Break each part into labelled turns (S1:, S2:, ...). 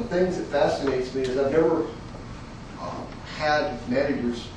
S1: the things that fascinates me is I've never had managers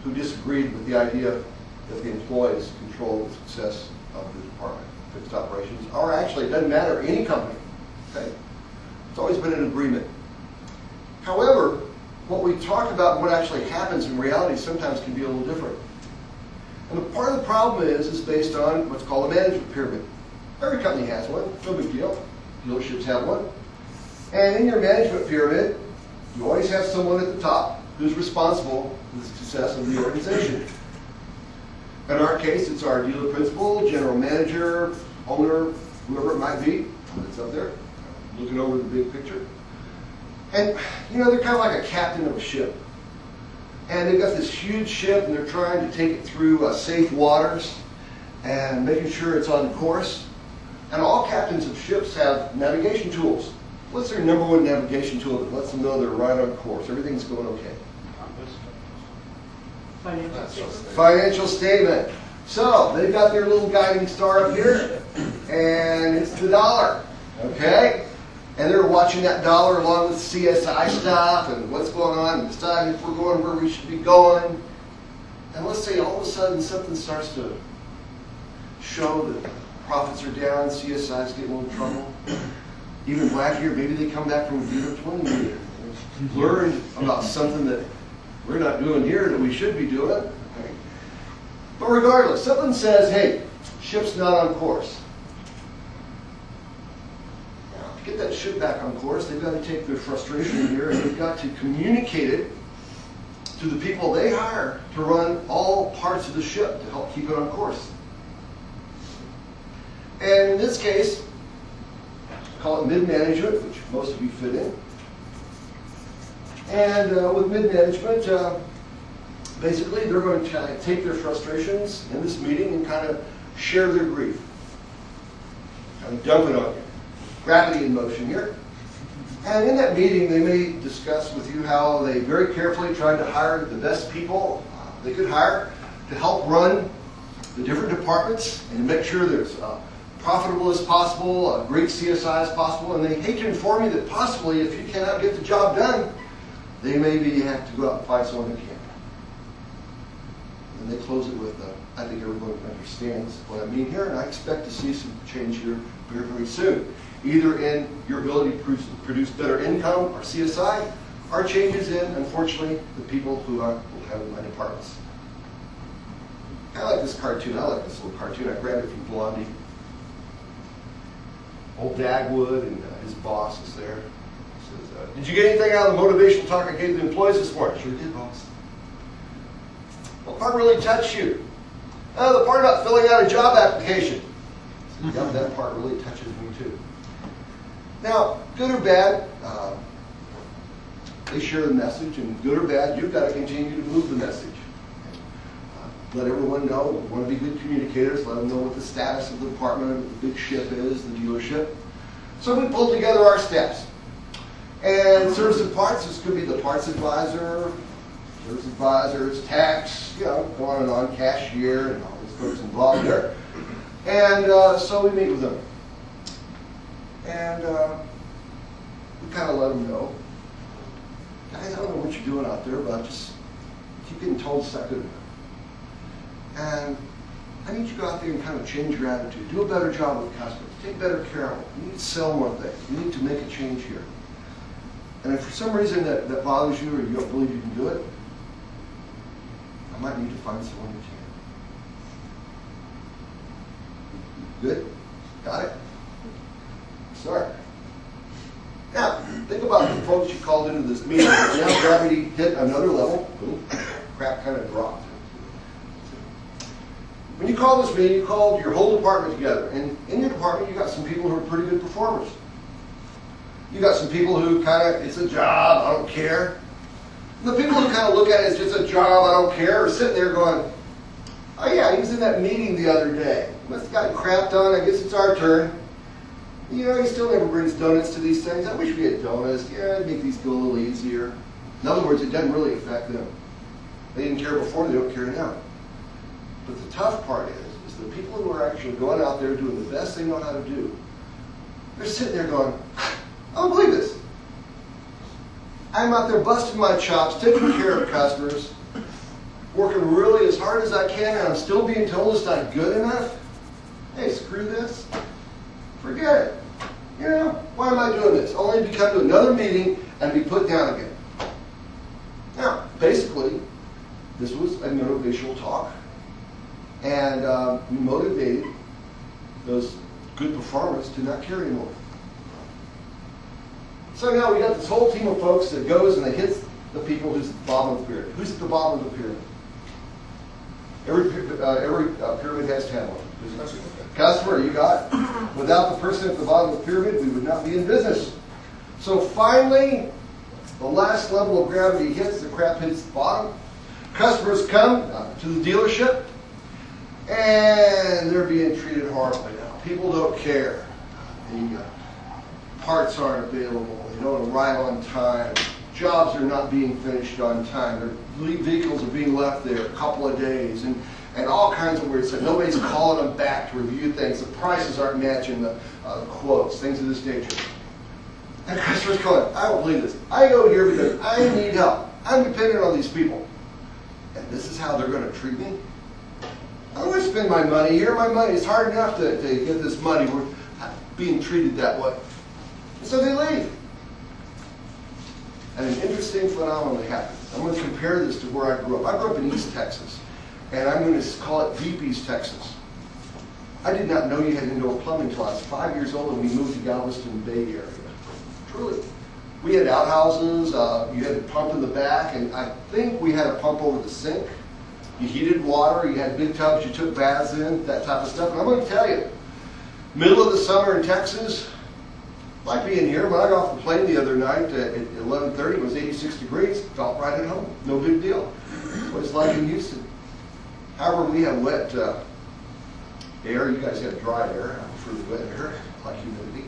S1: who disagreed with the idea that the employees control the success of the department, fixed operations, or actually it doesn't matter, any company. Okay? It's always been an agreement. However, what we talk about and what actually happens in reality sometimes can be a little different. And part of the problem is based on what's called a management pyramid. Every company has one, no big deal. Dealerships have one. And in your management pyramid, you always have someone at the top who's responsible for the success of the organization. In our case, it's our dealer principal, general manager, owner, whoever it might be that's up there, looking over the big picture. And, you know, they're kind of like a captain of a ship. And they've got this huge ship, and they're trying to take it through safe waters and making sure it's on course. And all captains of ships have navigation tools. What's their number one navigation tool that lets them know they're right on course? Everything's going okay. Financial statement. So they've got their little guiding star up here, and it's the dollar. Okay? And they're watching that dollar along with CSI stuff and what's going on and deciding if we're going where we should be going. And let's say all of a sudden something starts to show that profits are down, CSI's getting a little trouble. Even wackier, maybe they come back from a dealer 20 years. Learned about something that we're not doing here that we should be doing. Okay. But regardless, something says, hey, ship's not on course. To get that ship back on course, they've got to take their frustration here and they've got to communicate it to the people they hire to run all parts of the ship to help keep it on course. And in this case, call it mid-management, which most of you fit in. And with mid-management, basically they're going to take their frustrations in this meeting and kind of share their grief. Kind of dump it on you. Gravity in motion here. And in that meeting, they may discuss with you how they very carefully tried to hire the best people they could hire to help run the different departments and make sure they're as profitable as possible, a great CSI as possible. And they hate to inform you that possibly if you cannot get the job done, they maybe have to go out and find someone who can. And they close it with, I think everyone understands what I mean here, and I expect to see some change here very, very soon. Either in your ability to produce better income or CSI, or changes in, unfortunately, the people who have in my departments. I like this cartoon. I like this little cartoon. I grabbed it from Blondie. Old Dagwood and his boss is there. He says, did you get anything out of the motivational talk I gave the employees this morning? Sure did, boss. What part really touched you? The part about filling out a job application. Yep, that part really touches me too. Now, good or bad, they share the message, and good or bad, you've got to continue to move the message. Let everyone know. We want to be good communicators. Let them know what the status of the department, what the big ship is, the dealership. So we pulled together our steps. And service and parts, this could be the parts advisor, service advisors, tax, you know, go on and on, cashier, and all these folks involved there. And so we meet with them. And we kind of let them know, guys, I don't know what you're doing out there, but I just keep getting told it's not good enough. And I need you to go out there and kind of change your attitude. Do a better job with customers. Take better care of them. You need to sell more things. You need to make a change here. And if for some reason that bothers you or you don't believe you can do it, I might need to find someone who can. Good? Got it? Sorry. Now, think about the folks you called into this meeting. Now gravity hit another level. Boom. Crap kind of dropped. When you call this meeting, you called your whole department together. And in your department, you got some people who are pretty good performers. You got some people who kind of, it's a job, I don't care. And the people who kind of look at it as just a job, I don't care, are sitting there going, oh yeah, he was in that meeting the other day. Must have gotten crapped on, I guess it's our turn. You know, he still never brings donuts to these things. I wish we had donuts. Yeah, I'd make these go a little easier. In other words, it doesn't really affect them. They didn't care before, they don't care now. But the tough part is the people who are actually going out there doing the best they know how to do, they're sitting there going, I don't believe this. I'm out there busting my chops, taking care of customers, working really as hard as I can, and I'm still being told it's not good enough. Hey, screw this. Forget it. You know, why am I doing this? Only to come to another meeting and be put down again. Now, basically, this was a motivational talk, and we motivated those good performers to not care anymore. So now we got this whole team of folks that goes and they hit the people who's at the bottom of the pyramid. Who's at the bottom of the pyramid? Every pyramid has to have one. Customer, you got it. Without the person at the bottom of the pyramid, we would not be in business. So finally, the last level of gravity hits, the crap hits the bottom. Customers come to the dealership, and they're being treated horribly now. People don't care. Parts aren't available. They don't arrive on time. Jobs are not being finished on time. Their vehicles are being left there a couple of days, and all kinds of weird stuff. Nobody's calling them back to review things. The prices aren't matching the quotes, things of this nature. And customers going, I don't believe this. I go here because I need help. I'm dependent on these people. And this is how they're going to treat me? I'm going to spend my money here. My money is hard enough to get this money. We're being treated that way. And so they leave. And an interesting phenomenon happens. I'm going to compare this to where I grew up. I grew up in East Texas. And I'm going to call it Deep East Texas. I did not know you had indoor plumbing until I was 5 years old and we moved to Galveston Bay area. Truly. We had outhouses, you had a pump in the back, and I think we had a pump over the sink. You heated water, you had big tubs you took baths in, that type of stuff. And I'm going to tell you, middle of the summer in Texas, like being here, when I got off the plane the other night at 11:30, it was 86 degrees, felt right at home, no big deal. What it's like in Houston. However, we have wet air, you guys have dry air, I prefer the wet air, I like humidity.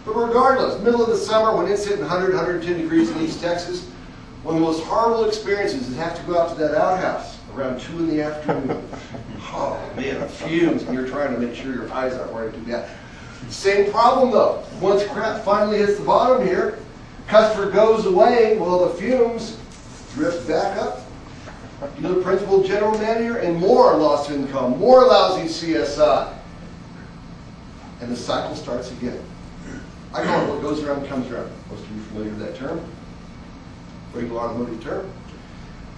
S1: But regardless, middle of the summer, when it's hitting 100, 110 degrees in East Texas, one of the most horrible experiences is have to go out to that outhouse around 2 in the afternoon. Oh man, fumes, and you're trying to make sure your eyes aren't wearing too bad. Same problem though. Once crap finally hits the bottom here, customer goes away, well the fumes drift back up. Dealer principal, general manager, and more lost income, more lousy CSI. And the cycle starts again. I call it what goes around comes around. Most of you are familiar with that term. Regular automotive term.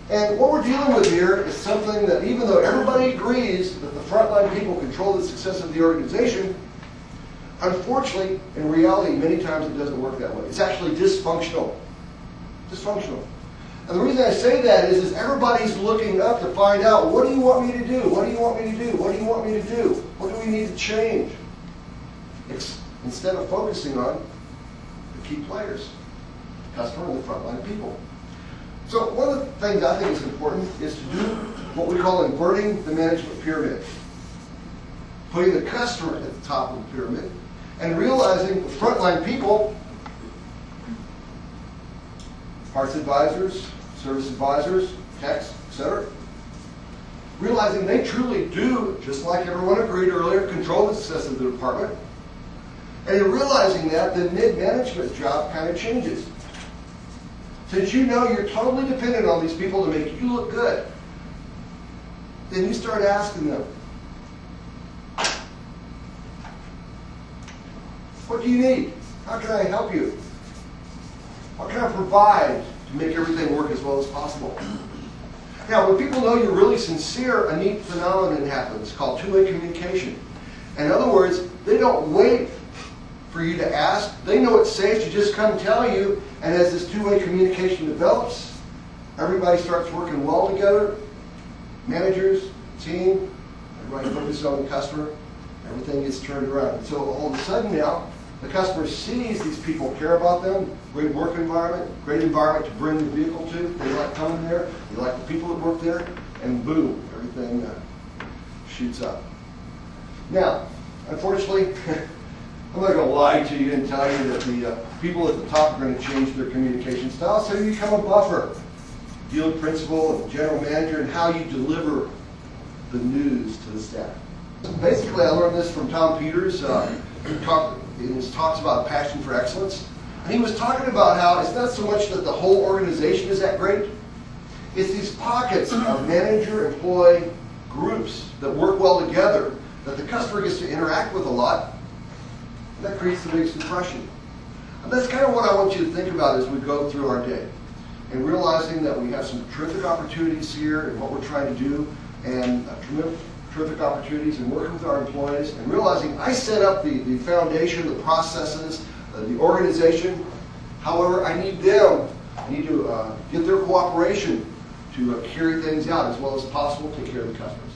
S1: And what we're dealing with here is something that even though everybody agrees that the frontline people control the success of the organization, unfortunately, in reality, many times it doesn't work that way. It's actually dysfunctional. Dysfunctional. And the reason I say that is everybody's looking up to find out, what do you want me to do? What do you want me to do? What do you want me to do? What do we need to change? Instead of focusing on the key players, the customer and the frontline people. So one of the things I think is important is to do what we call inverting the management pyramid. Putting the customer at the top of the pyramid and realizing the frontline people, parts advisors, service advisors, techs, etc., realizing they truly do, just like everyone agreed earlier, control the success of the department. And in realizing that, the mid-management job kind of changes. Since you know you're totally dependent on these people to make you look good, then you start asking them, what do you need? How can I help you? What can I provide to make everything work as well as possible? Now, when people know you're really sincere, a neat phenomenon happens called two-way communication. In other words, they don't wait for you to ask. They know it's safe to just come tell you, and as this two-way communication develops, everybody starts working well together. Managers, team, everybody focuses on the customer, everything gets turned around. And so all of a sudden now, the customer sees these people care about them, great work environment, great environment to bring the vehicle to. They like coming there, they like the people that work there, and boom, everything shoots up. Now, unfortunately, I'm not going to lie to you and tell you that the people at the top are going to change their communication style, so you become a buffer. Dealer principal and general manager, and how you deliver the news to the staff. Basically, I learned this from Tom Peters. In his talks about passion for excellence. And he was talking about how it's not so much that the whole organization is that great, it's these pockets of manager-employee groups that work well together that the customer gets to interact with a lot, and that creates the biggest impression. And that's kind of what I want you to think about as we go through our day, and realizing that we have some terrific opportunities here in what we're trying to do, and terrific opportunities in working with our employees, and realizing I set up the foundation, the processes, the organization. However, I need them. I need to get their cooperation to carry things out as well as possible, take care of the customers.